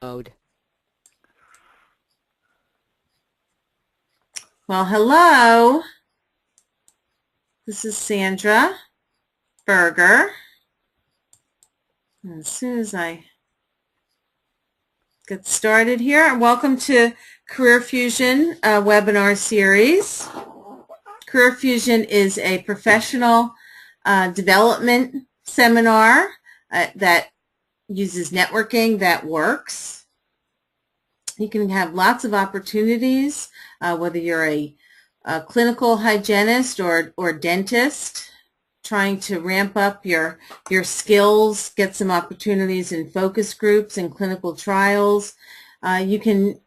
mode. Well, hello. This is Sandra Berger. And as soon as I get started here, welcome to Career Fusion webinar series. Career Fusion is a professional development seminar that uses networking that works. You can have lots of opportunities, whether you're a clinical hygienist or dentist, trying to ramp up your skills, get some opportunities in focus groups and clinical trials. You can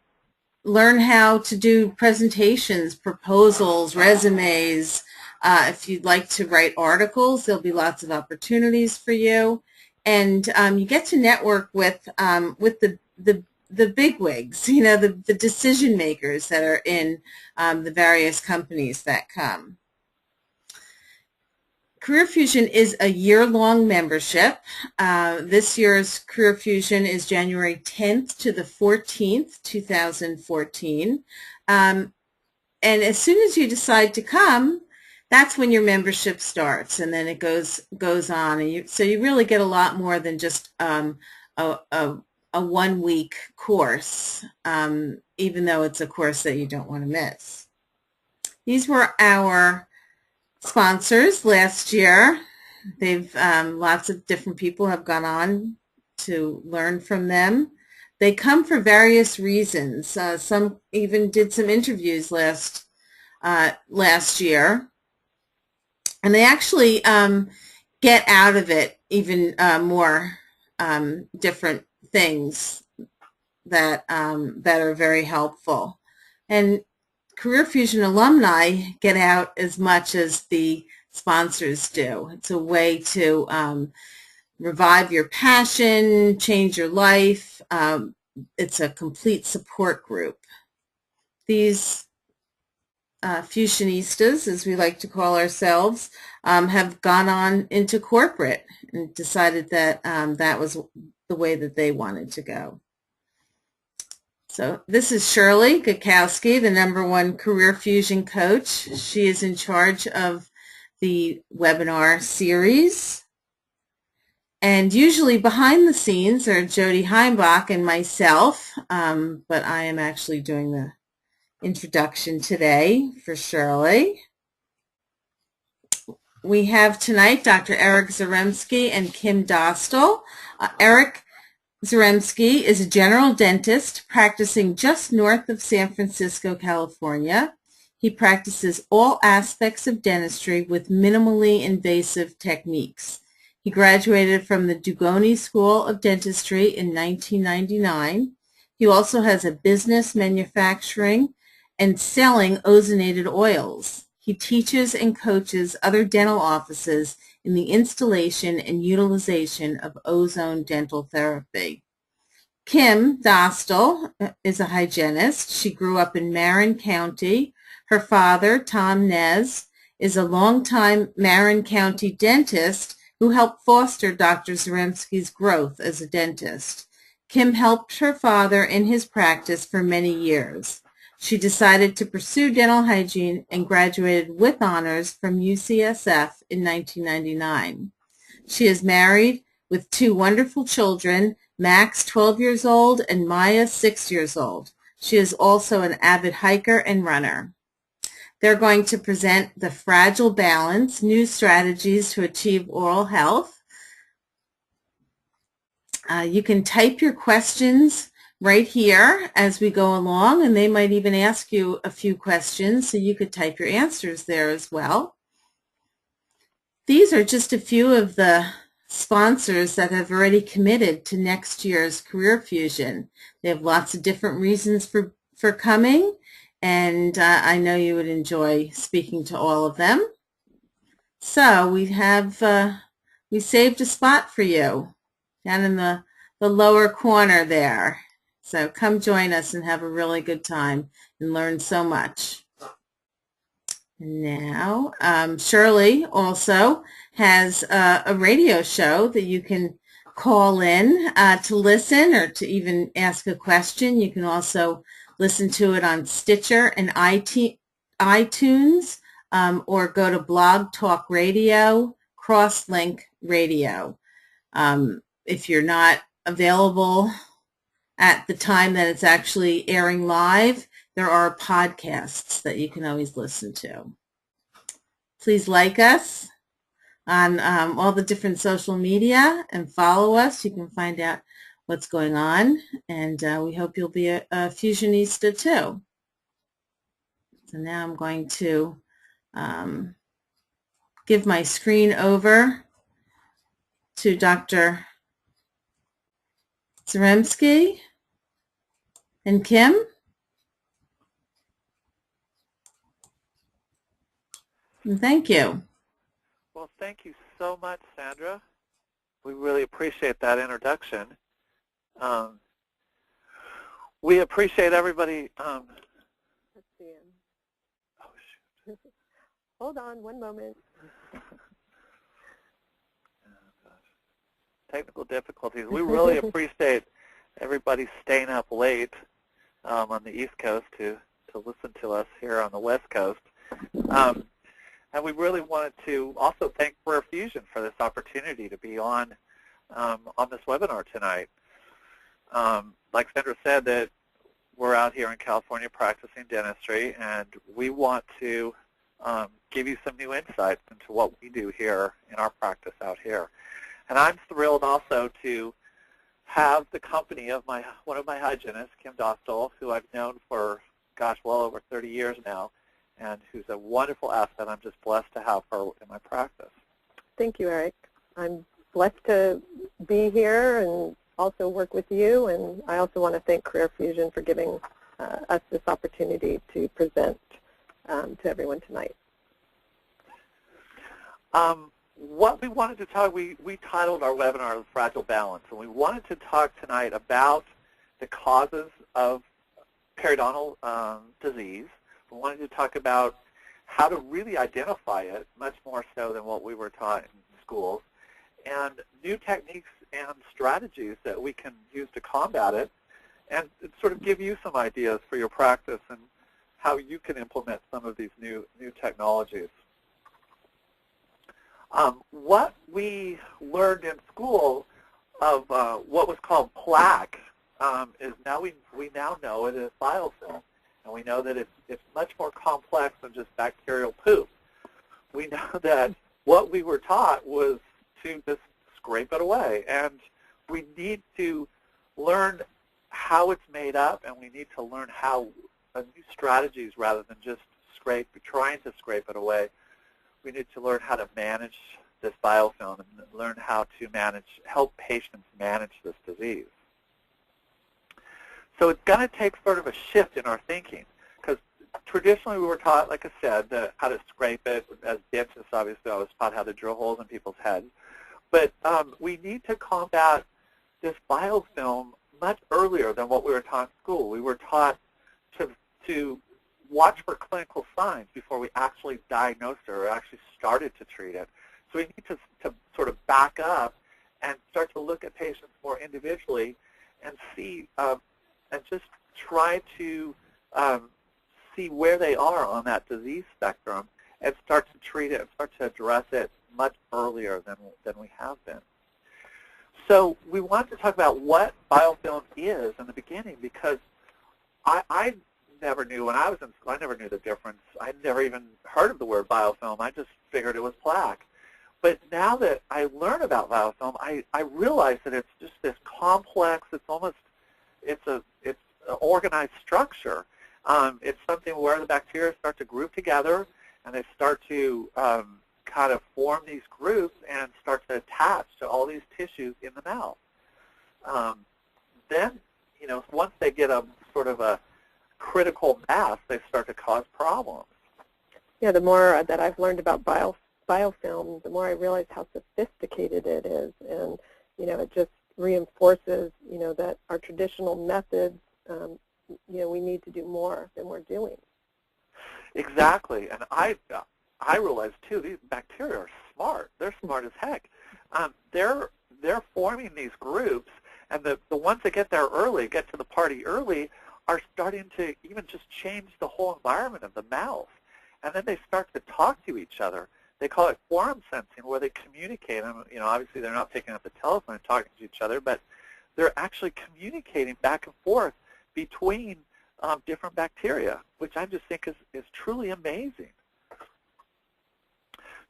learn how to do presentations, proposals, resumes. If you'd like to write articles, there'll be lots of opportunities for you. And you get to network with the bigwigs, you know, the decision makers that are in the various companies that come. Career Fusion is a year-long membership. This year's Career Fusion is January 10th to the 14th, 2014. And as soon as you decide to come, that's when your membership starts, and then it goes on. And so you really get a lot more than just a one-week course, even though it's a course that you don't want to miss. These were our sponsors last year. They've lots of different people have gone on to learn from them. They come for various reasons. Some even did some interviews last year, and they actually get out of it even more different things that are very helpful. And Career Fusion alumni get out as much as the sponsors do. It's a way to revive your passion, change your life. It's a complete support group. These fusionistas, as we like to call ourselves, have gone on into corporate and decided that that was the way that they wanted to go. So this is Shirley Gakowski, the #1 Career Fusion coach. She is in charge of the webinar series. And usually behind the scenes are Jody Heimbach and myself, but I am actually doing the introduction today for Shirley. We have tonight Dr. Eric Zaremski and Kim Dostal. Eric Zaremski is a general dentist practicing just north of San Francisco, California. He practices all aspects of dentistry with minimally invasive techniques. He graduated from the Dugoni School of Dentistry in 1999. He also has a business manufacturing and selling ozonated oils. He teaches and coaches other dental offices in the installation and utilization of ozone dental therapy. Kim Dostal is a hygienist. She grew up in Marin County. Her father, Tom Nez, is a longtime Marin County dentist who helped foster Dr. Zaremski's growth as a dentist. Kim helped her father in his practice for many years. She decided to pursue dental hygiene and graduated with honors from UCSF in 1999. She is married with 2 wonderful children, Max, 12 years old, and Maya, 6 years old. She is also an avid hiker and runner. They're going to present the Fragile Balance, New Strategies to Achieve Oral Health. You can type your questions right here as we go along, and they might even ask you a few questions, so you could type your answers there as well. These are just a few of the sponsors that have already committed to next year's Career Fusion. They have lots of different reasons for coming, and I know you would enjoy speaking to all of them. So we saved a spot for you down in the lower corner there. So come join us and have a really good time and learn so much. Now, Shirley also has a radio show that you can call in to listen or to even ask a question. You can also listen to it on Stitcher and iTunes, or go to Blog Talk Radio, Crosslink Radio. If you're not available at the time that it's actually airing live, there are podcasts that you can always listen to. Please like us on all the different social media and follow us. You can find out what's going on, and we hope you'll be a Fusionista too. So now I'm going to give my screen over to Dr. Zaremski and Kim. And thank you. Well, thank you so much, Sandra. We really appreciate that introduction. We appreciate everybody. Let's see him. Oh, shoot. Hold on one moment. Oh, gosh. Technical difficulties. We really appreciate everybody staying up late on the East Coast to listen to us here on the West Coast. And we really wanted to also thank Rare Fusion for this opportunity to be on this webinar tonight. Like Sandra said, that we're out here in California practicing dentistry, and we want to give you some new insights into what we do here in our practice out here. And I'm thrilled also to have the company of one of my hygienists, Kim Dostal, who I've known for, gosh, well over 30 years now, and who's a wonderful asset. I'm just blessed to have her in my practice. Thank you, Eric. I'm blessed to be here and also work with you, and I also want to thank Career Fusion for giving us this opportunity to present to everyone tonight. What we wanted to talk, we titled our webinar Fragile Balance, and we wanted to talk tonight about the causes of periodontal disease. We wanted to talk about how to really identify it, much more so than what we were taught in schools, and new techniques and strategies that we can use to combat it, and sort of give you some ideas for your practice and how you can implement some of these new technologies. What we learned in school of what was called plaque is now we now know it is biofilm, and we know that it's much more complex than just bacterial poop. We know that what we were taught was to just scrape it away, and we need to learn how it's made up, and we need to learn how new strategies rather than just trying to scrape it away. We need to learn how to manage this biofilm and learn how to help patients manage this disease. So it's going to take sort of a shift in our thinking, because traditionally we were taught, like I said, how to scrape it. As dentists, obviously, I was taught how to drill holes in people's heads. But we need to combat this biofilm much earlier than what we were taught in school. We were taught to watch for clinical signs before we actually diagnosed it or actually started to treat it. So we need to sort of back up and start to look at patients more individually and see and just try to see where they are on that disease spectrum and start to treat it and start to address it much earlier than we have been. So we wanted to talk about what biofilm is in the beginning, because I never knew when I was in school, I never knew the difference. I never even heard of the word biofilm. I just figured it was plaque. But now that I learn about biofilm, I realize that it's just this complex, it's an organized structure. It's something where the bacteria start to group together, and they start to kind of form these groups and start to attach to all these tissues in the mouth. Then, once they get a sort of a critical mass, they start to cause problems. Yeah, the more that I've learned about biofilm, the more I realize how sophisticated it is, and it just reinforces that our traditional methods, we need to do more than we're doing. Exactly, and I realize too, these bacteria are smart. They're smart as heck. they're forming these groups, and the ones that get there early, get to the party early, are starting to even just change the whole environment of the mouth. And then they start to talk to each other. They call it forum sensing, where they communicate. And, obviously they're not picking up the telephone and talking to each other, but they're actually communicating back and forth between different bacteria, which I just think is truly amazing.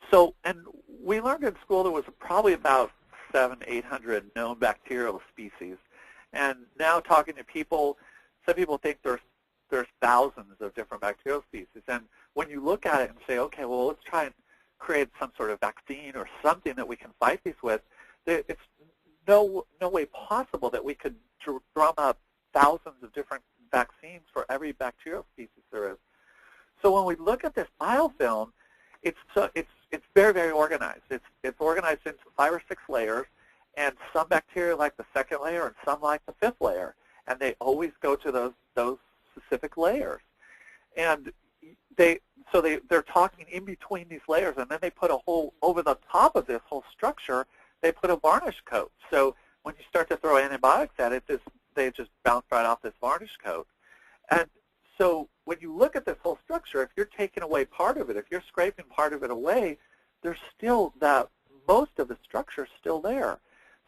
So, and we learned in school there was probably about 700-800 known bacterial species. And now talking to people, some people think there's thousands of different bacterial species. And when you look at it and say, okay, well, let's try and create some sort of vaccine or something that we can fight these with, it's no way possible that we could drum up thousands of different vaccines for every bacterial species there is. So when we look at this biofilm, it's very, very organized. It's organized into 5 or 6 layers, and some bacteria like the 2nd layer and some like the 5th layer, and they always go to those specific layers. And they're talking in between these layers, and then they put over the top of this whole structure, they put a varnish coat. So when you start to throw antibiotics at it, they just bounce right off this varnish coat. And so when you look at this whole structure, if you're taking away part of it, if you're scraping part of it away, there's still most of the structure still there.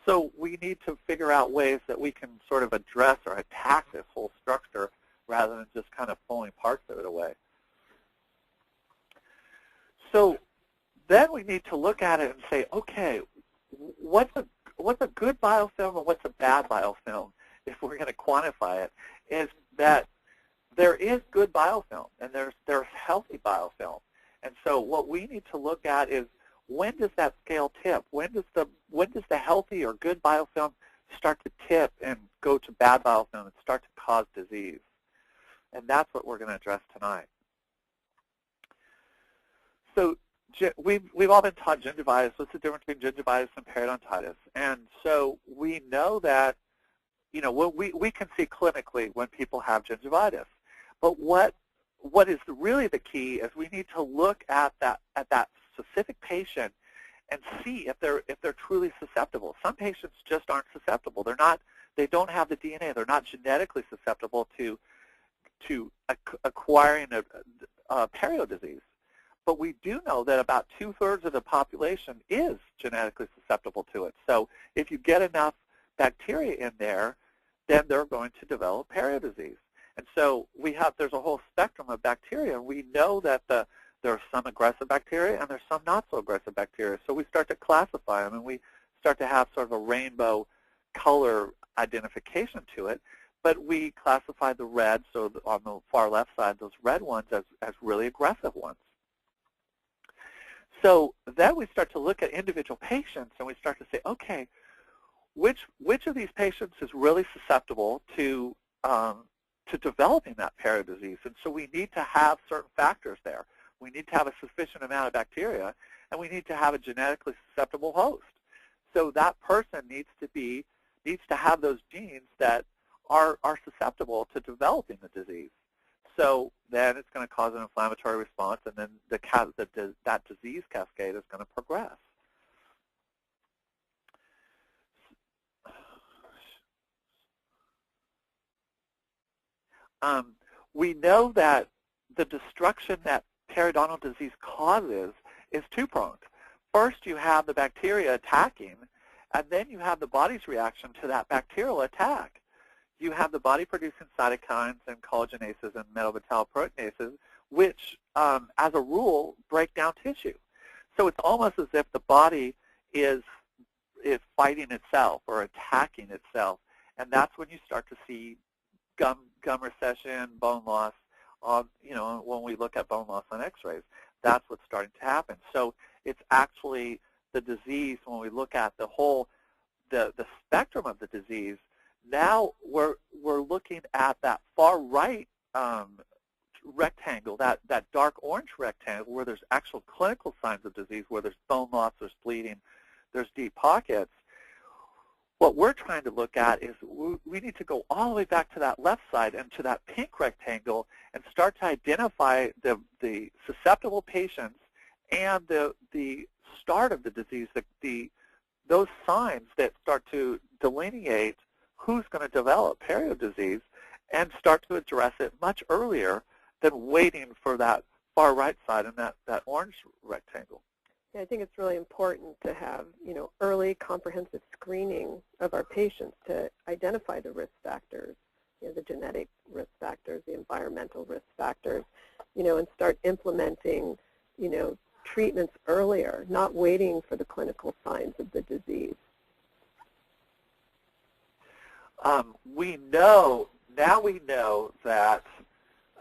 So we need to figure out ways that we can sort of address or attack this whole structure rather than just kind of pulling parts of it away. So then we need to look at it and say, okay, what's a good biofilm and what's a bad biofilm? If we're going to quantify it, is that there is good biofilm and there's healthy biofilm. And so what we need to look at is, when does that scale tip? When does the healthy or good biofilm start to tip and go to bad biofilm and start to cause disease? And that's what we're going to address tonight. So we've all been taught gingivitis. What's the difference between gingivitis and periodontitis? And so we know that, we can see clinically when people have gingivitis. But what is really the key is we need to look at that specific patient and see if they're truly susceptible. Some patients just aren't susceptible. They don't have the DNA. They're not genetically susceptible to acquiring a perio disease. But we do know that about 2/3 of the population is genetically susceptible to it. So if you get enough bacteria in there, then they're going to develop perio disease. And so there's a whole spectrum of bacteria. We know that there are some aggressive bacteria and there's some not so aggressive bacteria. So we start to classify them, and we start to have sort of a rainbow color identification to it. But we classify the red, so on the far left side, those red ones as really aggressive ones. So then we start to look at individual patients, and we start to say, okay, which of these patients is really susceptible to developing that perio disease? And so we need to have certain factors there. We need to have a sufficient amount of bacteria, and we need to have a genetically susceptible host. So that person needs to have those genes that are susceptible to developing the disease. So then it's going to cause an inflammatory response, and then that disease cascade is going to progress. We know that the destruction that periodontal disease causes is two-pronged. First, you have the bacteria attacking, and then you have the body's reaction to that bacterial attack. You have the body producing cytokines and collagenases and metallometalloproteinases, which, as a rule, break down tissue. So it's almost as if the body is fighting itself or attacking itself, and that's when you start to see gum recession, bone loss. When we look at bone loss on X-rays, that's what's starting to happen. So it's actually the disease. When we look at the spectrum of the disease, now we're looking at that far right rectangle, that dark orange rectangle, where there's actual clinical signs of disease, where there's bone loss, there's bleeding, there's deep pockets. What we're trying to look at is we need to go all the way back to that left side and to that pink rectangle and start to identify the susceptible patients and the start of the disease, the those signs that start to delineate who's going to develop perio disease and start to address it much earlier than waiting for that far right side in that orange rectangle. Yeah, I think it's really important to have, early comprehensive screening of our patients to identify the risk factors, the genetic risk factors, the environmental risk factors, and start implementing, treatments earlier, not waiting for the clinical signs of the disease. We know that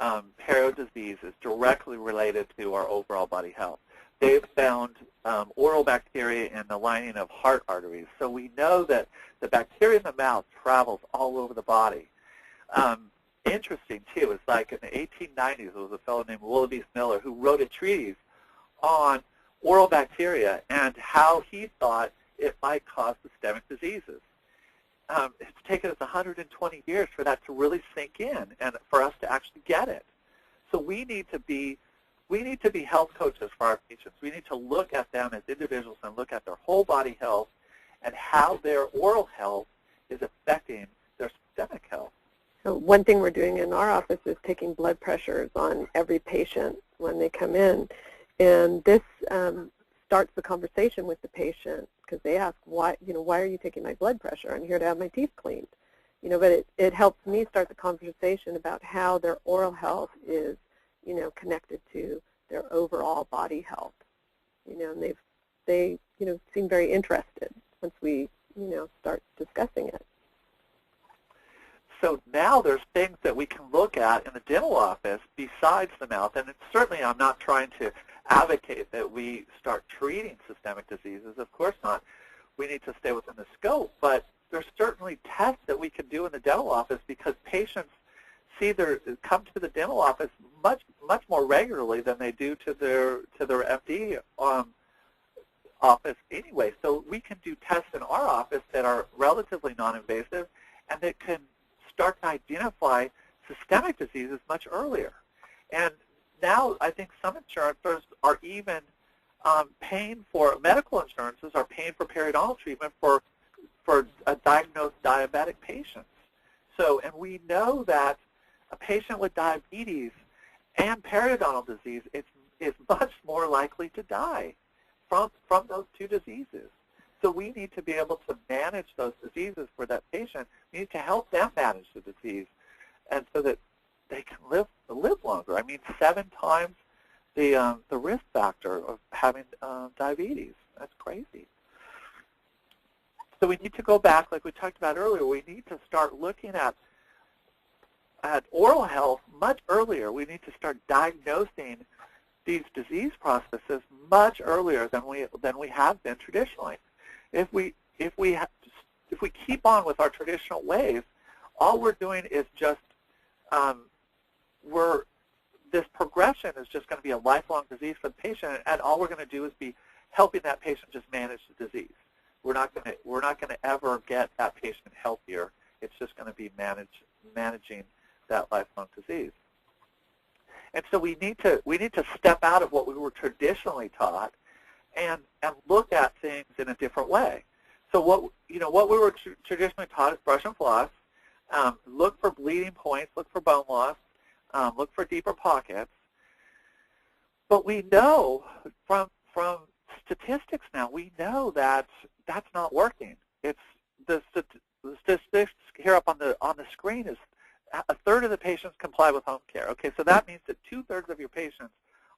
perio disease is directly related to our overall body health. They've found oral bacteria in the lining of heart arteries. So we know that the bacteria in the mouth travels all over the body. Interesting, too, is like in the 1890s, there was a fellow named Willoughby Miller who wrote a treatise on oral bacteria and how he thought it might cause systemic diseases. It's taken us 120 years for that to really sink in and for us to actually get it. So we need to be health coaches for our patients. We need to look at them as individuals and look at their whole body health and how their oral health is affecting their systemic health. So one thing we're doing in our office is taking blood pressures on every patient when they come in. And this starts the conversation with the patient because they ask, why are you taking my blood pressure? I'm here to have my teeth cleaned. But it helps me start the conversation about how their oral health is, connected to their overall body health. And they seem very interested once we, start discussing it. So now there's things that we can look at in the dental office besides the mouth, and certainly I'm not trying to advocate that we start treating systemic diseases. Of course not. We need to stay within the scope, but there's certainly tests that we can do in the dental office because patients come to the dental office much more regularly than they do to their MD office anyway. So we can do tests in our office that are relatively non-invasive and that can start to identify systemic diseases much earlier. And now I think some insurances are even paying for, medical insurances are paying for periodontal treatment for diagnosed diabetic patients. So, and we know that a patient with diabetes and periodontal disease is much more likely to die from those two diseases. So we need to be able to manage those diseases for that patient. We need to help them manage the disease, and so that they can live longer. I mean, 7 times the risk factor of having diabetes. That's crazy. So we need to go back, like we talked about earlier. We need to start looking at oral health much earlier. We need to start diagnosing these disease processes much earlier than we have been traditionally. If we keep on with our traditional ways, all we're doing is just this progression is just going to be a lifelong disease for the patient, and all we're going to do is be helping that patient just manage the disease. We're not going to ever get that patient healthier. It's just going to be managing that lifelong disease. And so we need to step out of what we were traditionally taught and look at things in a different way. So what we were traditionally taught is brush and floss, look for bleeding points, look for bone loss, look for deeper pockets. But we know from statistics now, we know that that's not working. It's the statistics here up on the screen is a third of the patients comply with home care. Okay, so that means that 2/3 of your patients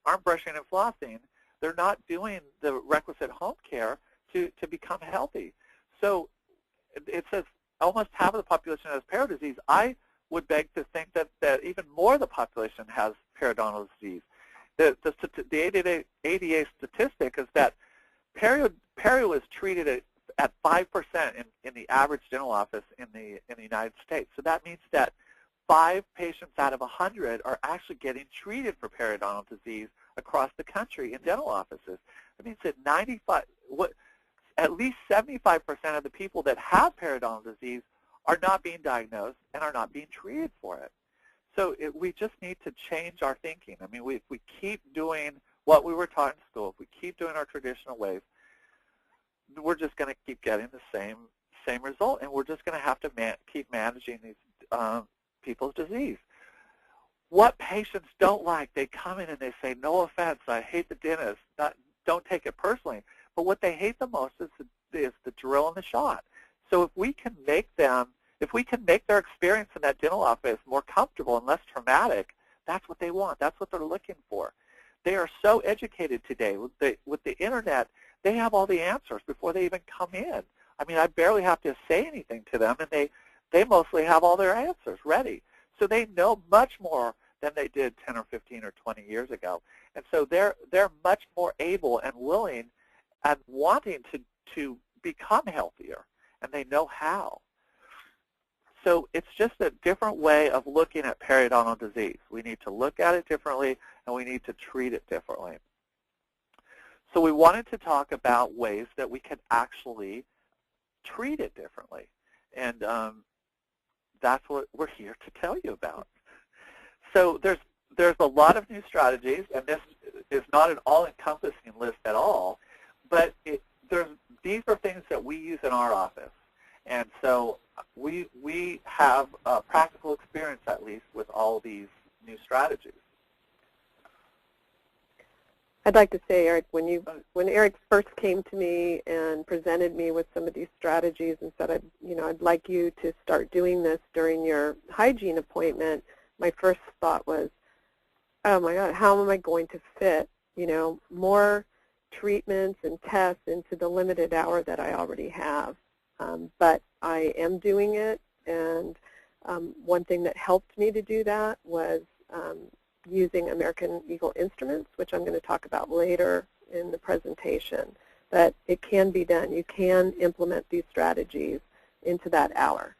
aren't brushing and flossing. They're not doing the requisite home care to become healthy. So it says almost half of the population has perio disease. I would beg to think that even more of the population has periodontal disease. The ADA statistic is that perio is treated at 5% in the average dental office in the United States. So that means that 5 patients out of 100 are actually getting treated for periodontal disease across the country in dental offices. That means that at least 75% of the people that have periodontal disease are not being diagnosed and are not being treated for it. So we just need to change our thinking. I mean, if we keep doing what we were taught in school, if we keep doing our traditional ways, we're just going to keep getting the same result, and we're just going to have to keep managing these people's disease. What patients don't like, they come in and they say, no offense, I hate the dentist. Don't take it personally. But what they hate the most is the drill and the shot. So if we can make their experience in that dental office more comfortable and less traumatic, that's what they want. That's what they're looking for. They are so educated today. With the internet, they have all the answers before they even come in. I mean, I barely have to say anything to them, and they mostly have all their answers ready. So they know much more than they did 10 or 15 or 20 years ago. And so they're much more able and willing and wanting to become healthier, and they know how. So it's just a different way of looking at periodontal disease. We need to look at it differently, and we need to treat it differently. So we wanted to talk about ways that we can actually treat it differently. And that's what we're here to tell you about. So there's a lot of new strategies, and this is not an all-encompassing list at all, but these are things that we use in our office. And so we have practical experience, at least, with all these new strategies. I'd like to say, Eric, when Eric first came to me and presented me with some of these strategies and said, I'd like you to start doing this during your hygiene appointment, my first thought was, oh my God, how am I going to fit, more treatments and tests into the limited hour that I already have? But I am doing it, and one thing that helped me to do that was using American Eagle instruments, which I'm going to talk about later in the presentation. But it can be done. You can implement these strategies into that hour.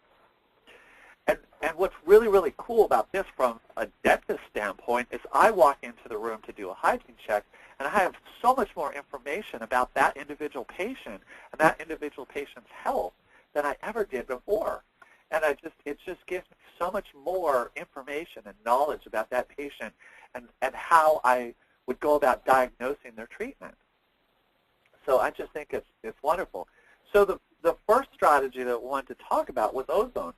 And what's really, really cool about this from a dentist standpoint is I walk into the room to do a hygiene check, and I have so much more information about that individual patient and that individual patient's health than I ever did before. And it just gives me so much more information and knowledge about that patient and how I would go about diagnosing their treatment. So I just think it's wonderful. So the first strategy that we wanted to talk about was Ozone.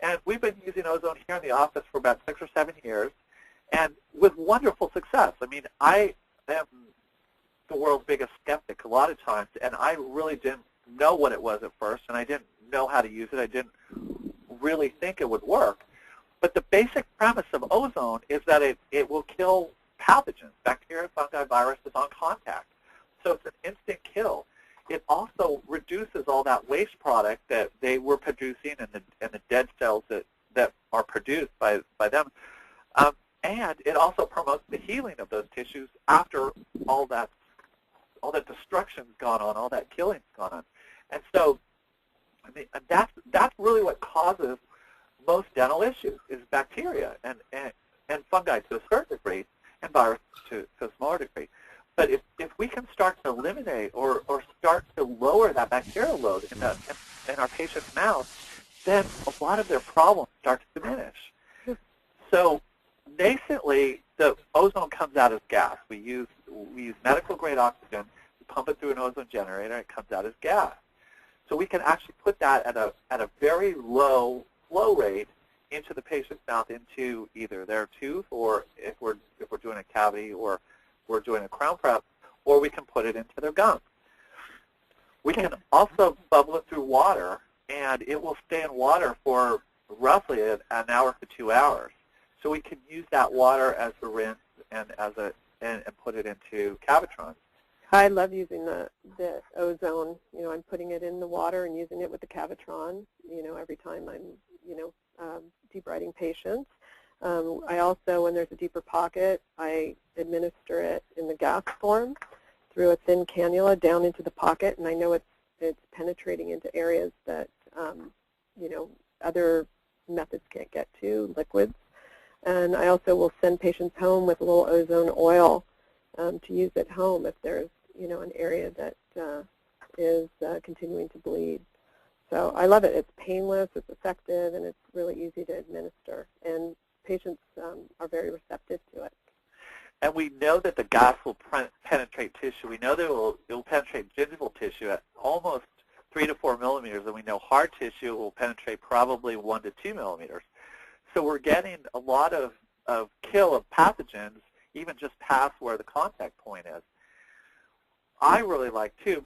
And we've been using Ozone here in the office for about 6 or 7 years, and with wonderful success. I mean, I am the world's biggest skeptic a lot of times, and I really didn't know what it was at first, and I didn't know how to use it. I didn't really think it would work. But the basic premise of Ozone is that it will kill pathogens, bacteria, fungi, viruses on contact. So it's an instant kill. It also reduces all that waste product that they were producing and the dead cells that are produced by them. And it also promotes the healing of those tissues after all that destruction's gone on, all that killing's gone on. And so I mean, that's really what causes most dental issues is bacteria and fungi to a certain degree and viruses to a smaller degree. But if we can start to eliminate or start to lower that bacterial load in our patient's mouth, then a lot of their problems start to diminish. So nascently, the ozone comes out as gas. We use medical grade oxygen, we pump it through an ozone generator, and it comes out as gas. So we can actually put that at a very low flow rate into the patient's mouth, into either their tooth, or if we're doing a cavity, or we're doing a crown prep, or we can put it into their gums. We can also bubble it through water, and it will stay in water for roughly an hour to 2 hours. So we can use that water as a rinse and put it into cavitrons. I love using the ozone. I'm putting it in the water and using it with the cavitron. Every time I'm debriding patients. I also, when there's a deeper pocket, I administer it in the gas form through a thin cannula down into the pocket, and I know it's penetrating into areas that other methods can't get to, liquids. And I also will send patients home with a little ozone oil to use at home if there's an area that is continuing to bleed. So I love it. It's painless, it's effective, and it's really easy to administer. And patients are very receptive to it. And we know that the gas will penetrate tissue. We know that it will penetrate gingival tissue at almost 3 to 4 millimeters, and we know hard tissue will penetrate probably 1 to 2 millimeters. So we're getting a lot of kill of pathogens even just past where the contact point is. I really like, too,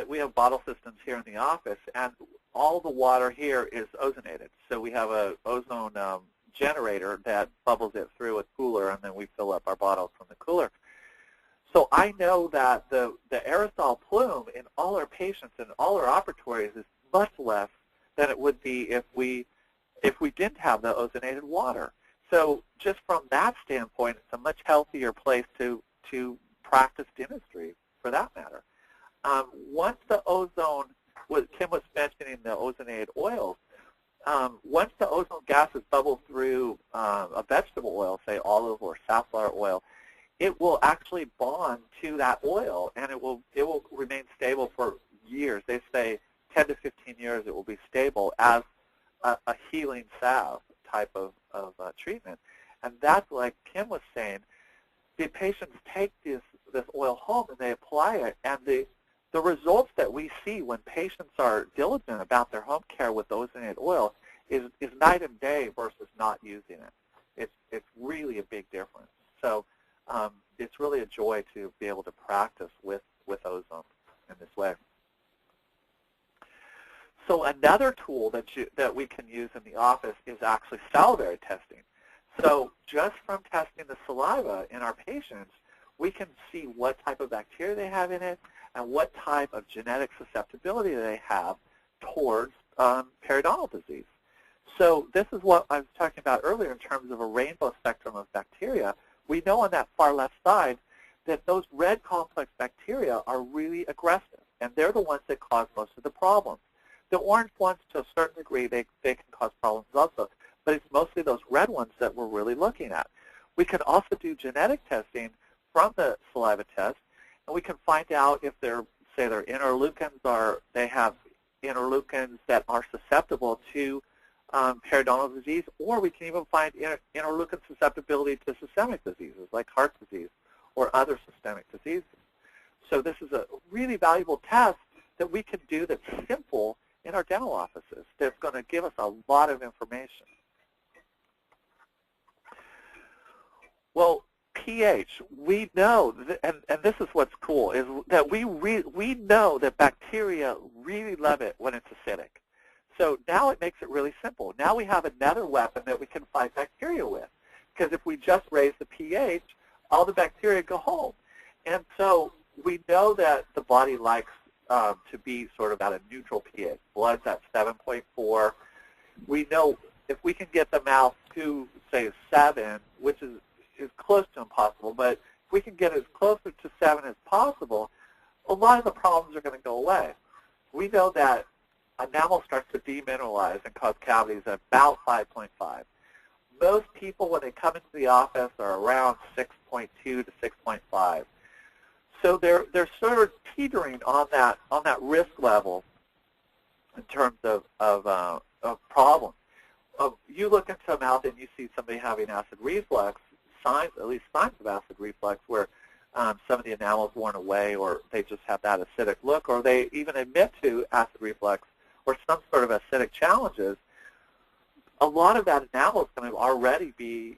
we have bottle systems here in the office, and all the water here is ozonated. So we have a ozone generator that bubbles it through a cooler, and then we fill up our bottles from the cooler. So I know that the aerosol plume in all our patients and all our operatories is much less than it would be if we didn't have the ozonated water. So just from that standpoint, it's a much healthier place to practice dentistry, for that matter. Once the ozone, Kim was mentioning the ozonated oils, once the ozone gases bubble through a vegetable oil, say olive or safflower oil, it will actually bond to that oil, and it will remain stable for years. They say 10 to 15 years it will be stable as a healing salve type of treatment. And that's, like Kim was saying, the patients take this oil home and they apply it, and the results that we see when patients are diligent about their home care with ozonated oil is night and day versus not using it. It's really a big difference. So it's really a joy to be able to practice with ozone in this way. So another tool that we can use in the office is actually salivary testing. So just from testing the saliva in our patients, we can see what type of bacteria they have in it and what type of genetic susceptibility they have towards periodontal disease. So this is what I was talking about earlier in terms of a rainbow spectrum of bacteria. We know on that far left side that those red complex bacteria are really aggressive, and they're the ones that cause most of the problems. The orange ones, to a certain degree, they can cause problems also, but it's mostly those red ones that we're really looking at. We can also do genetic testing from the saliva test, and we can find out if their interleukins they have interleukins that are susceptible to periodontal disease, or we can even find interleukin susceptibility to systemic diseases like heart disease or other systemic diseases. So this is a really valuable test that we can do that's simple in our dental offices that's going to give us a lot of information. Well, pH, we know, and this is what's cool, is that we know that bacteria really love it when it's acidic. So now it makes it really simple. Now we have another weapon that we can fight bacteria with, because if we just raise the pH, all the bacteria go home. And so we know that the body likes to be sort of at a neutral pH. Blood's at 7.4. We know if we can get the mouth to, say, 7, which is close to impossible, but if we can get as closer to 7 as possible, a lot of the problems are going to go away. We know that enamel starts to demineralize and cause cavities at about 5.5. Most people, when they come into the office, are around 6.2 to 6.5. So they're sort of teetering on that risk level in terms of problems. You look into a mouth and you see somebody having acid reflux, at least signs of acid reflux, where some of the enamel's worn away, or they just have that acidic look, or they even admit to acid reflux or some sort of acidic challenges. A lot of that enamel is going to already be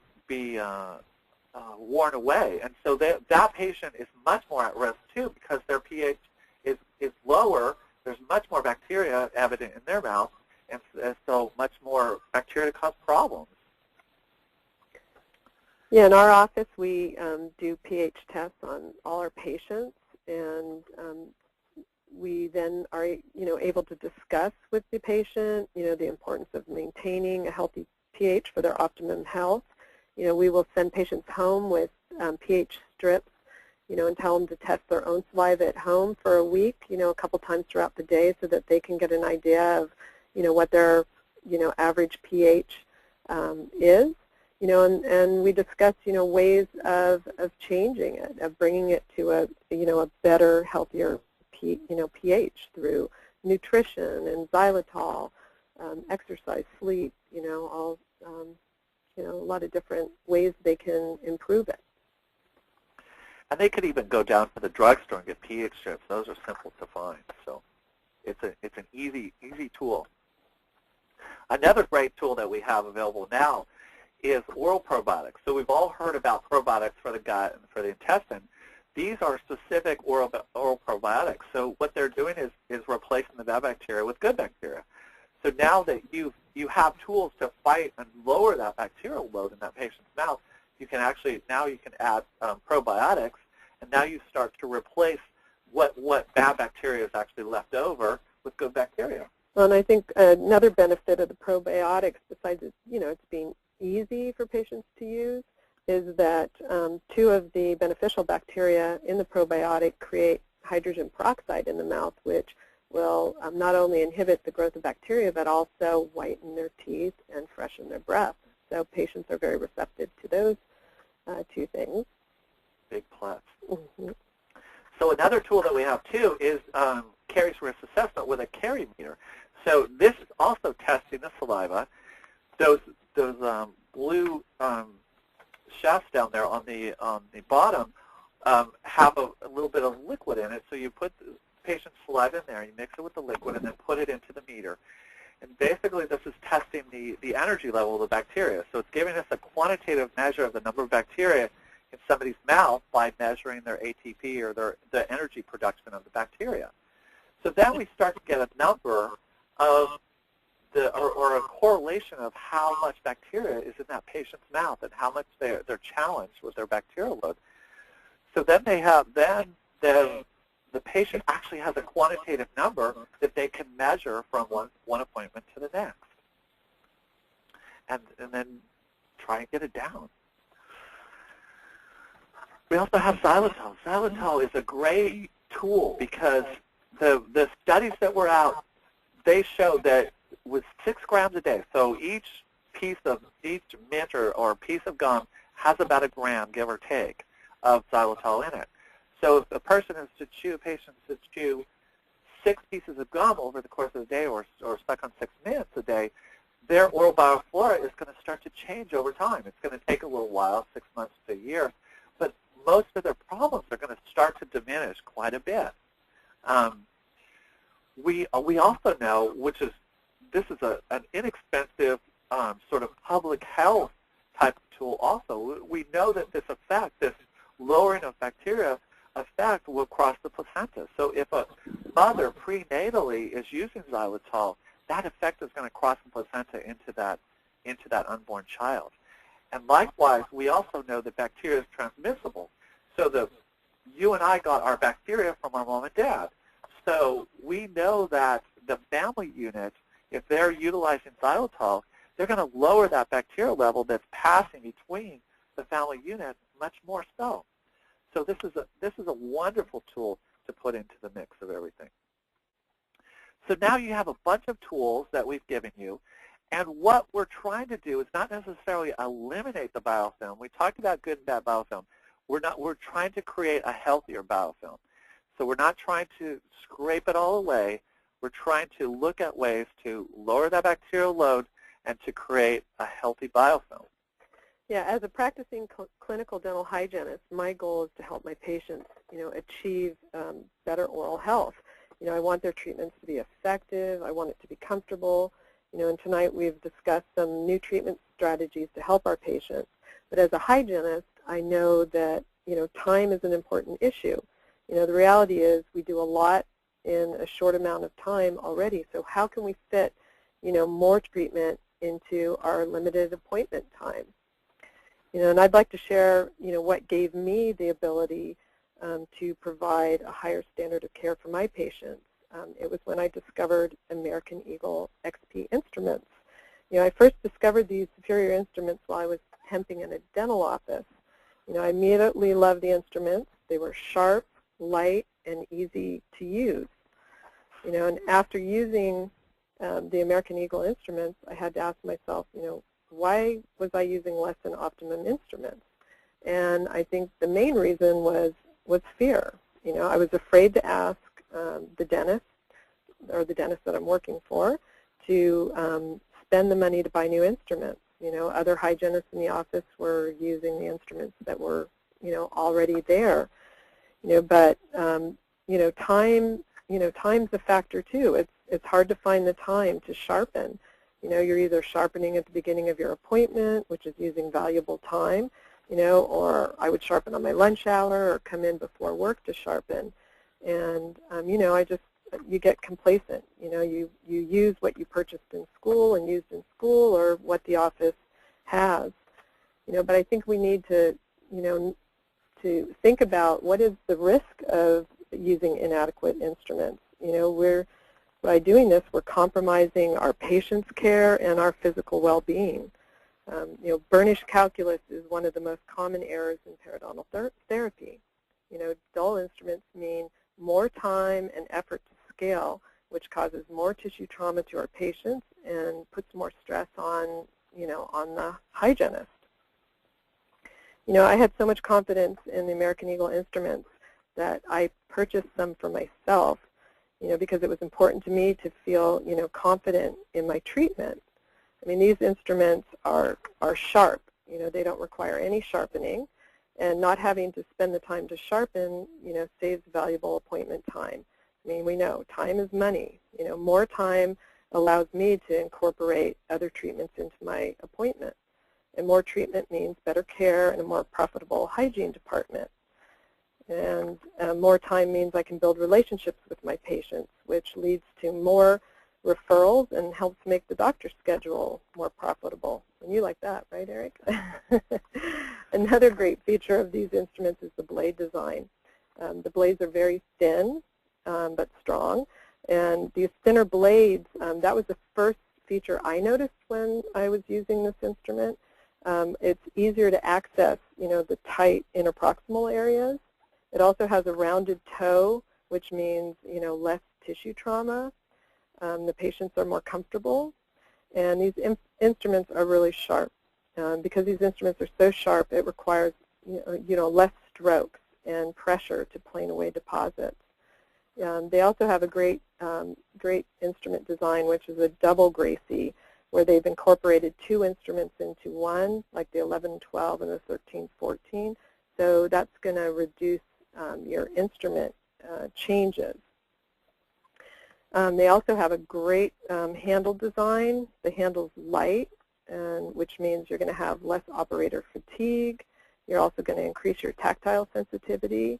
worn away, and so that patient is much more at risk too, because their pH is lower. There's much more bacteria evident in their mouth, and so much more bacteria to cause problems. Yeah, in our office we do pH tests on all our patients, and we then are able to discuss with the patient the importance of maintaining a healthy pH for their optimum health. We will send patients home with pH strips, and tell them to test their own saliva at home for a week, a couple times throughout the day, so that they can get an idea of, what their, average pH is, and we discuss, ways of changing it, of bringing it to a better, healthier, pH through nutrition and xylitol, exercise, sleep, all. A lot of different ways they can improve it. And they could even go down to the drugstore and get pH strips. Those are simple to find. So it's an easy tool. Another great tool that we have available now is oral probiotics. So we've all heard about probiotics for the gut and for the intestine. These are specific oral probiotics. So what they're doing is replacing the bad bacteria with good bacteria. So now that you have tools to fight and lower that bacterial load in that patient's mouth, you can add probiotics, and now you start to replace what bad bacteria is actually left over with good bacteria. Well, and I think another benefit of the probiotics, besides it's being easy for patients to use, is that 2 of the beneficial bacteria in the probiotic create hydrogen peroxide in the mouth, which will not only inhibit the growth of bacteria, but also whiten their teeth and freshen their breath. So patients are very receptive to those 2 things. Big plus. Mm-hmm. So another tool that we have, too, is caries risk assessment with a carie meter. So this is also testing the saliva. Those blue shafts down there on the bottom have a little bit of liquid in it. So you put the patient's saliva in there, you mix it with the liquid, and then put it into the meter. And basically this is testing the energy level of the bacteria. So it's giving us a quantitative measure of the number of bacteria in somebody's mouth by measuring their ATP or the energy production of the bacteria. So then we start to get a number of or a correlation of how much bacteria is in that patient's mouth and how much they're challenged with their bacterial load. So then the patient actually has a quantitative number that they can measure from one appointment to the next, and then try and get it down. We also have xylitol. Xylitol is a great tool because the studies that were out, they show that with 6 grams a day, so each mint or piece of gum has about 1 gram, give or take, of xylitol in it. So if a patient is to chew 6 pieces of gum over the course of the day or suck on 6 minutes a day, their oral bioflora is going to start to change over time. It's going to take a little while, 6 months to a year, but most of their problems are going to start to diminish quite a bit. We also know, this is an inexpensive sort of public health type of tool also. We know that this lowering of bacteria effect will cross the placenta. So if a mother prenatally is using xylitol, that effect is going to cross the placenta into that unborn child. And likewise, we also know that bacteria is transmissible. So you and I got our bacteria from our mom and dad. So we know that the family unit, if they're utilizing xylitol, they're going to lower that bacterial level that's passing between the family unit much more so. So this is a wonderful tool to put into the mix of everything. So now you have a bunch of tools that we've given you, and what we're trying to do is not necessarily eliminate the biofilm. We talked about good and bad biofilm. We're trying to create a healthier biofilm. So we're not trying to scrape it all away. We're trying to look at ways to lower that bacterial load and to create a healthy biofilm. Yeah, as a practicing clinical dental hygienist, my goal is to help my patients, achieve better oral health. I want their treatments to be effective. I want it to be comfortable. And tonight we've discussed some new treatment strategies to help our patients. But as a hygienist, I know that, time is an important issue. The reality is we do a lot in a short amount of time already. So how can we fit, more treatment into our limited appointment time? And I'd like to share, what gave me the ability to provide a higher standard of care for my patients. It was when I discovered American Eagle XP instruments. I first discovered these superior instruments while I was temping in a dental office. I immediately loved the instruments. They were sharp, light, and easy to use. And after using the American Eagle instruments, I had to ask myself, why was I using less than optimum instruments? And I think the main reason was fear. I was afraid to ask the dentist or the dentist that I'm working for to spend the money to buy new instruments. Other hygienists in the office were using the instruments that were, already there. But time's a factor too. It's hard to find the time to sharpen. You're either sharpening at the beginning of your appointment, which is using valuable time, or I would sharpen on my lunch hour or come in before work to sharpen. And, you get complacent. You use what you purchased in school and used in school or what the office has. But I think we need to, to think about what is the risk of using inadequate instruments. By doing this, we're compromising our patient's care and our physical well-being. Burnish calculus is one of the most common errors in periodontal therapy. Dull instruments mean more time and effort to scale, which causes more tissue trauma to our patients and puts more stress on, on the hygienist. I had so much confidence in the American Eagle instruments that I purchased some for myself, because it was important to me to feel, confident in my treatment. I mean, these instruments are sharp. They don't require any sharpening, and not having to spend the time to sharpen, saves valuable appointment time. I mean, we know time is money. More time allows me to incorporate other treatments into my appointment. And more treatment means better care and a more profitable hygiene department. And more time means I can build relationships with my patients, which leads to more referrals and helps make the doctor's schedule more profitable. And you like that, right, Eric? Another great feature of these instruments is the blade design. The blades are very thin but strong. And these thinner blades, that was the first feature I noticed when I was using this instrument. It's easier to access, the tight interproximal areas. It also has a rounded toe, which means, less tissue trauma. The patients are more comfortable. And these instruments are really sharp. Because these instruments are so sharp, it requires, less strokes and pressure to plane away deposits. They also have a great instrument design, which is a double Gracie, where they've incorporated two instruments into one, like the 1112 and the 1314. So that's going to reduce your instrument changes. They also have a great handle design. The handle's light, which means you're going to have less operator fatigue. You're also going to increase your tactile sensitivity.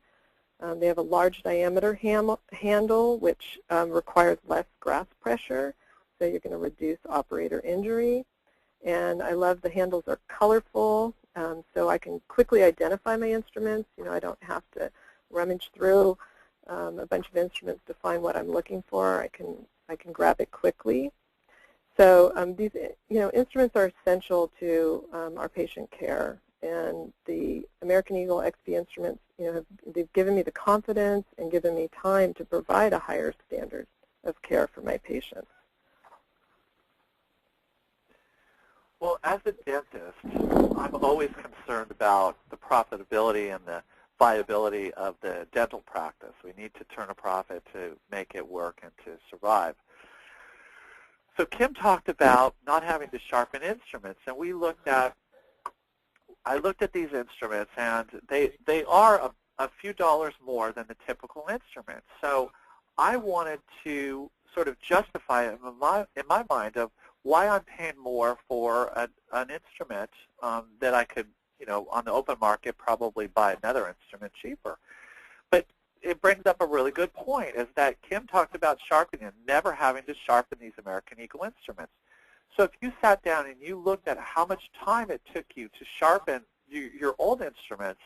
They have a large diameter handle, which requires less grasp pressure, so you're going to reduce operator injury. And I love the handles are colorful, so I can quickly identify my instruments. I don't have to rummage through a bunch of instruments to find what I'm looking for. I can grab it quickly. So these instruments are essential to our patient care. And the American Eagle XP instruments, they've given me the confidence and given me time to provide a higher standard of care for my patients. Well, as a dentist, I'm always concerned about the profitability and the viability of the dental practice. We need to turn a profit to make it work and to survive. So Kim talked about not having to sharpen instruments, and I looked at these instruments, and they are a few dollars more than the typical instrument. So I wanted to sort of justify it in my mind of why I'm paying more for an instrument that I could, on the open market probably buy another instrument cheaper. But it brings up a really good point, is that Kim talked about sharpening and never having to sharpen these American Eagle instruments. So if you sat down and you looked at how much time it took you to sharpen your old instruments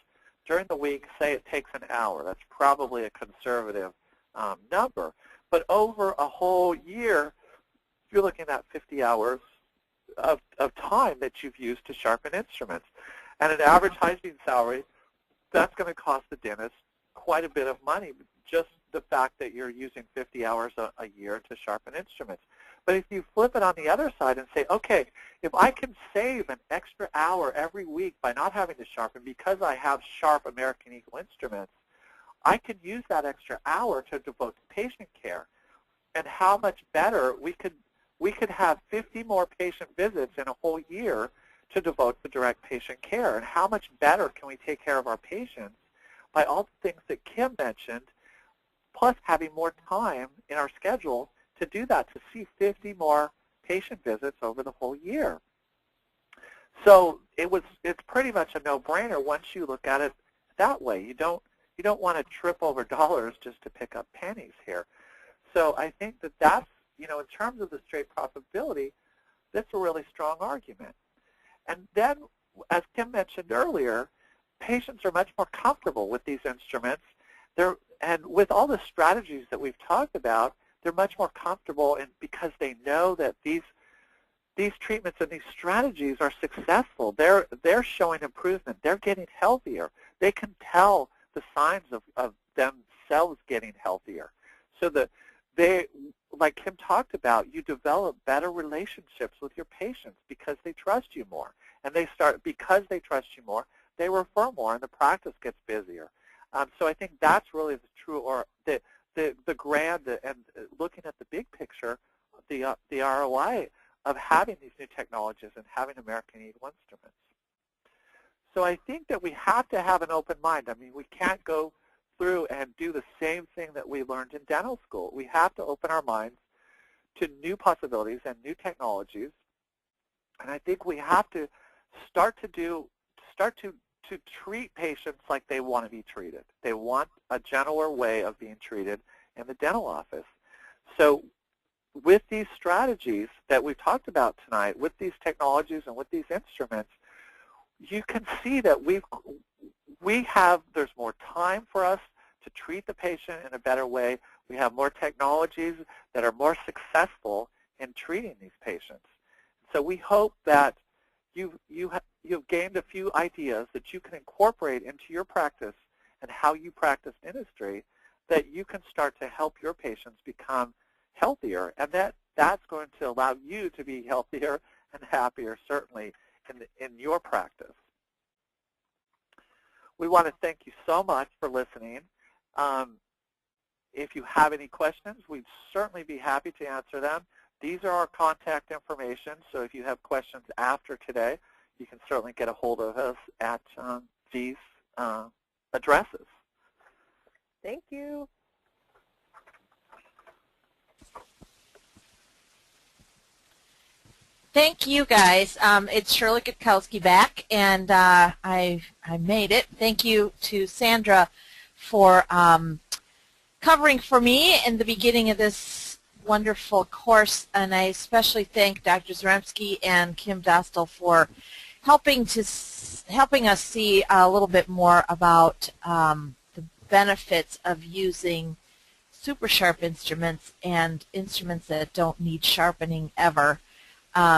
during the week, say it takes an hour. That's probably a conservative number. But over a whole year, you're looking at 50 hours of time that you've used to sharpen instruments. And an average hygiene salary, that's going to cost the dentist quite a bit of money, just the fact that you're using 50 hours a year to sharpen instruments. But if you flip it on the other side and say, okay, if I can save an extra hour every week by not having to sharpen because I have sharp American Eagle instruments, I could use that extra hour to devote to patient care. And how much better we could have 50 more patient visits in a whole year to devote to direct patient care. And how much better can we take care of our patients by all the things that Kim mentioned, plus having more time in our schedule to do that, to see 50 more patient visits over the whole year. So it's pretty much a no-brainer once you look at it that way. You don't want to trip over dollars just to pick up pennies here. So I think that's, in terms of the straight profitability, that's a really strong argument. And then, as Kim mentioned earlier, patients are much more comfortable with these instruments. And with all the strategies that we've talked about, they're much more comfortable because they know that these treatments and these strategies are successful. They're showing improvement. They're getting healthier. They can tell the signs of themselves getting healthier. So that like Kim talked about, you develop better relationships with your patients because they trust you more. And because they trust you more, they refer more, and the practice gets busier. So I think that's really the true, or the grand, and looking at the big picture, the ROI of having these new technologies and having American Eagle instruments. So I think that we have to have an open mind. I mean, we can't go through and do the same thing that we learned in dental school. We have to open our minds to new possibilities and new technologies. And I think we have to start to treat patients like they want to be treated. They want a gentler way of being treated in the dental office. So with these strategies that we've talked about tonight, with these technologies and with these instruments, you can see that there's more time for us to treat the patient in a better way. We have more technologies that are more successful in treating these patients. So we hope that you've gained a few ideas that you can incorporate into your practice and how you practice dentistry, that you can start to help your patients become healthier, and that's going to allow you to be healthier and happier, certainly, in your practice. We want to thank you so much for listening. If you have any questions, we'd certainly be happy to answer them. These are our contact information, so if you have questions after today, you can certainly get a hold of us at these addresses. Thank you. Thank you, guys. It's Shirley Gutkowski back, and I made it. Thank you to Sandra for covering for me in the beginning of this wonderful course, and I especially thank Dr. Zaremski and Kim Dostal for helping us see a little bit more about the benefits of using super sharp instruments and instruments that don't need sharpening ever.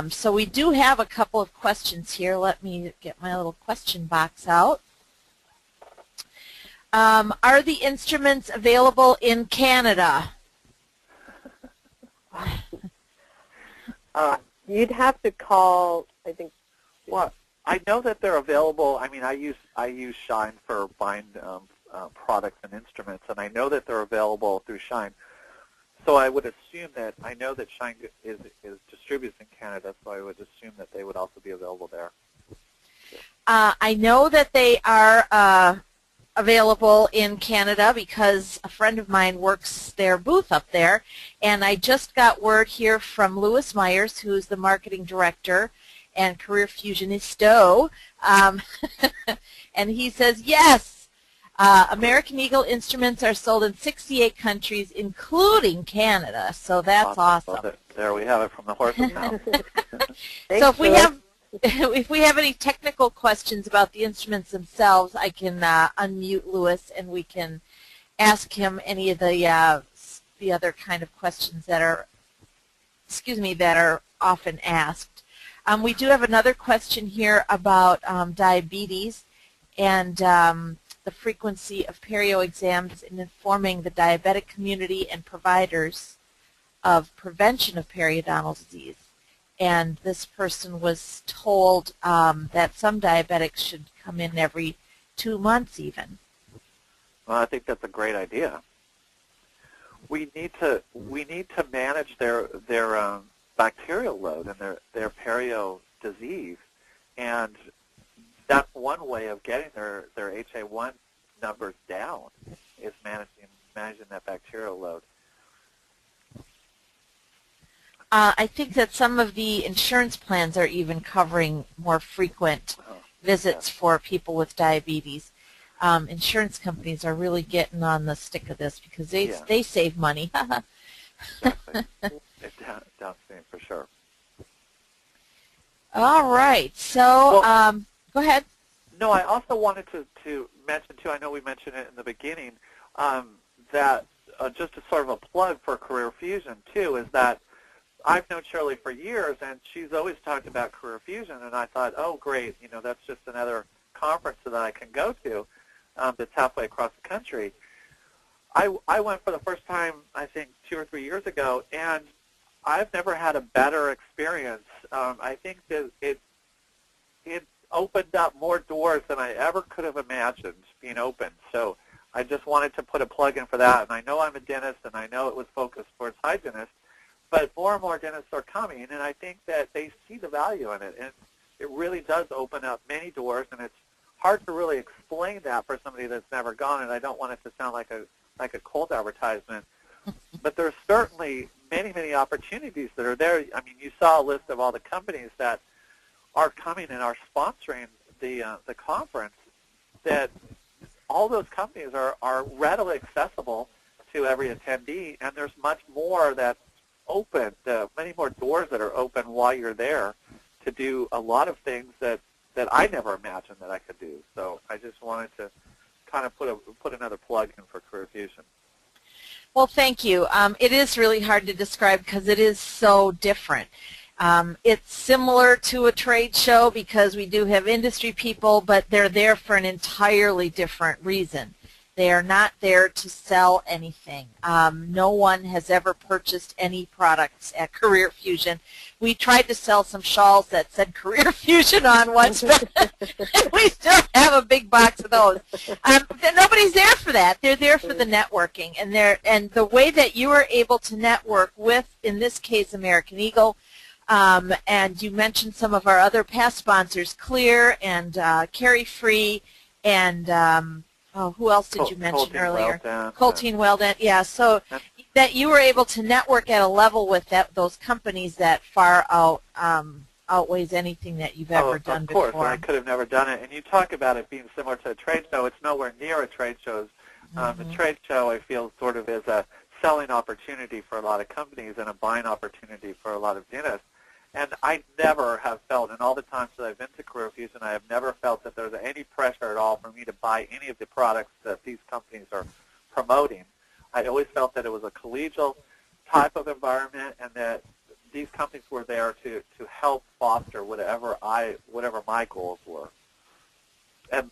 So we do have a couple of questions here. Let me get my little question box out. Are the instruments available in Canada? You'd have to call, I think. Well, I know that they're available. I mean, I use Shine for buying products and instruments, and I know that they're available through Shine. So I would assume that, I know that Shine is distributed in Canada, so I would assume that they would also be available there. I know that they are available in Canada because a friend of mine works their booth up there, and I just got word here from Louis Myers, who's the marketing director and career fusionisto, and he says, yes, American Eagle instruments are sold in 68 countries, including Canada, so that's awesome. Well, there we have it from the horse's mouth. So if we have any technical questions about the instruments themselves, I can unmute Louis and we can ask him any of the other kind of questions that are, that are often asked. We do have another question here about diabetes and the frequency of perio exams in informing the diabetic community and providers of prevention of periodontal disease. And this person was told that some diabetics should come in every 2 months even. Well, I think that's a great idea. We need to manage their bacterial load and their perio disease, and that's one way of getting their HA1 numbers down is managing that bacterial load. I think that some of the insurance plans are even covering more frequent visits for people with diabetes. Insurance companies are really getting on the stick of this because they save money. Exactly. It's downstream for sure. All right. So go ahead. No, I also wanted to mention, too, I know we mentioned it in the beginning, that just a sort of a plug for Career Fusion, too, is that I've known Shirley for years, and she's always talked about Career Fusion, and I thought, oh, great, that's just another conference that I can go to that's halfway across the country. I went for the first time, I think, 2 or 3 years ago, and I've never had a better experience. I think that it opened up more doors than I ever could have imagined being open. So I just wanted to put a plug in for that. And I know I'm a dentist, and I know it was focused towards hygienists, but more and more dentists are coming, and I think that they see the value in it. And it really does open up many doors, and it's hard to really explain that for somebody that's never gone, and I don't want it to sound like a cold advertisement. But there's certainly many, many opportunities that are there. I mean, you saw a list of all the companies that are coming and are sponsoring the conference, that all those companies are readily accessible to every attendee, and there's much more that's open, many more doors that are open while you're there to do a lot of things that I never imagined that I could do. So I just wanted to kind of put another plug in for Career Fusion. Well, thank you. It is really hard to describe because it is so different. It's similar to a trade show because we do have industry people, but they're there for an entirely different reason. They are not there to sell anything. No one has ever purchased any products at Career Fusion. We tried to sell some shawls that said Career Fusion on once, but we still have a big box of those. Nobody's there for that. They're there for the networking, and the way that you are able to network with, in this case, American Eagle, and you mentioned some of our other past sponsors, Clear and Carry-Free, and who else did you mention earlier? Colteen Weldent, yeah. So that you were able to network at a level with those companies that far outweighs anything that you've ever done before. Of course, I could have never done it. And you talk about it being similar to a trade show. It's nowhere near a trade show. A trade show, I feel, sort of is a selling opportunity for a lot of companies and a buying opportunity for a lot of dentists. And I never have felt, in all the times that I've been to Career Fusion, I have never felt that there's any pressure at all for me to buy any of the products that these companies are promoting. I always felt that it was a collegial type of environment, and that these companies were there to help foster whatever my goals were. And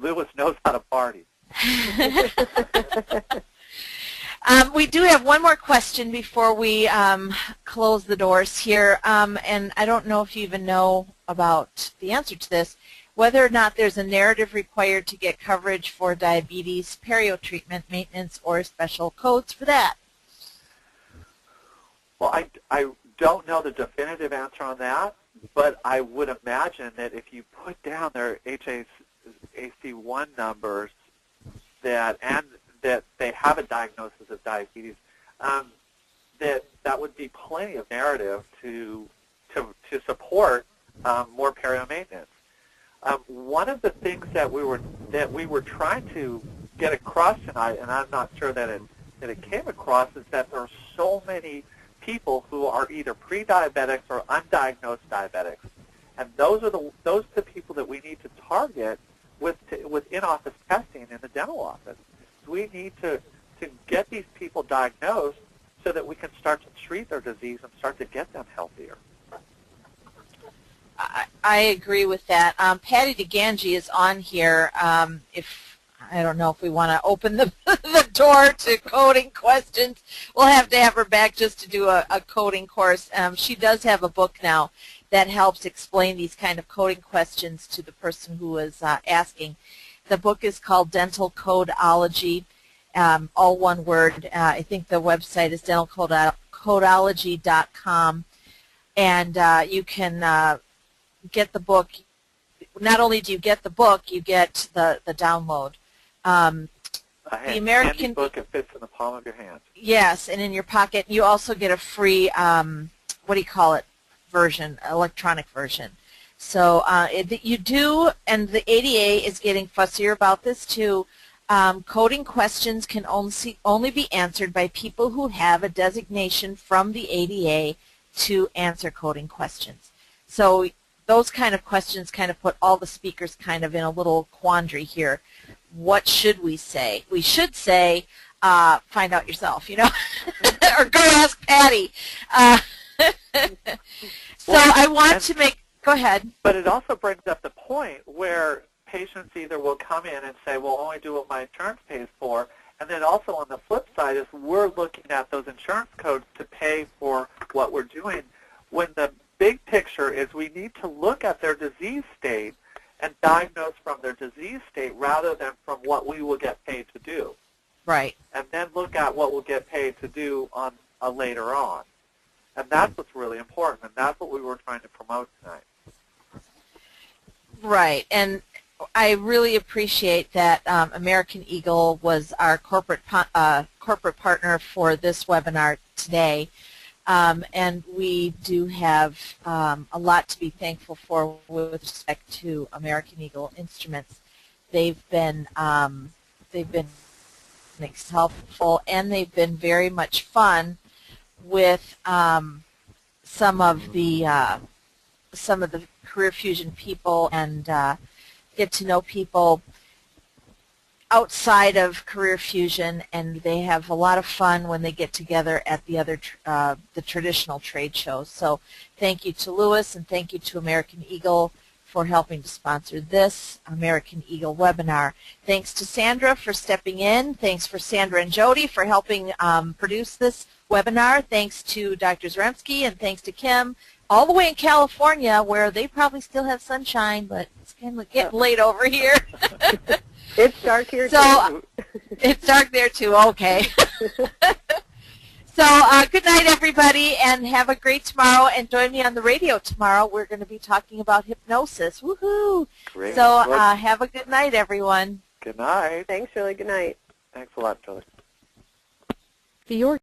Lewis knows how to party. We do have one more question before we close the doors here, and I don't know if you even know about the answer to this, whether or not there's a narrative required to get coverage for diabetes, perio treatment, maintenance, or special codes for that. Well, I don't know the definitive answer on that, but I would imagine that if you put down their HAC1 numbers that they have a diagnosis of diabetes, that would be plenty of narrative to support more perio maintenance. One of the things that we were trying to get across tonight, and I'm not sure that it came across, is that there are so many people who are either pre-diabetics or undiagnosed diabetics, and those are the people that we need to target with in-office testing in the dental office. We need to get these people diagnosed so that we can start to treat their disease and start to get them healthier. I agree with that. Patty DeGangi is on here. I don't know if we want to open the door to coding questions. We'll have to have her back just to do a coding course. She does have a book now that helps explain these kind of coding questions to the person who is asking. The book is called Dental Codeology, all one word. I think the website is dentalcodeology.com, and you can get the book. Not only do you get the book, you get the download. The American book, it fits in the palm of your hand. Yes, and in your pocket. You also get a free, what do you call it, version, electronic version. So you do, and the ADA is getting fussier about this too. Coding questions can only be answered by people who have a designation from the ADA to answer coding questions. So those kind of questions kind of put all the speakers kind of in a little quandary here. What should we say? We should say, find out yourself, you know, or go ask Patty. So I want to make, go ahead. But it also brings up the point where patients either will come in and say, well, only do what my insurance pays for, and then also on the flip side is we're looking at those insurance codes to pay for what we're doing, when the big picture is we need to look at their disease state and diagnose from their disease state rather than from what we will get paid to do. Right. And then look at what we'll get paid to do on later on. And that's what's really important, and that's what we were trying to promote tonight. Right, and I really appreciate that American Eagle was our corporate partner for this webinar today. And we do have a lot to be thankful for with respect to American Eagle Instruments. They've been helpful, and they've been very much fun with some of the Career Fusion people, and get to know people outside of Career Fusion, and they have a lot of fun when they get together at the other the traditional trade shows. So thank you to Lewis, and thank you to American Eagle for helping to sponsor this American Eagle webinar. Thanks to Sandra for stepping in. Thanks for Sandra and Jody for helping produce this webinar. Thanks to Dr. Zaremski, and thanks to Kim, all the way in California, where they probably still have sunshine, but it's kind of getting late over here. It's dark here, so, too. It's dark there, too. Okay. So good night, everybody, and have a great tomorrow. And join me on the radio tomorrow. We're going to be talking about hypnosis. Woohoo! Great. So have a good night, everyone. Good night. Thanks, Shirley. Good night. Thanks a lot, Julie. For your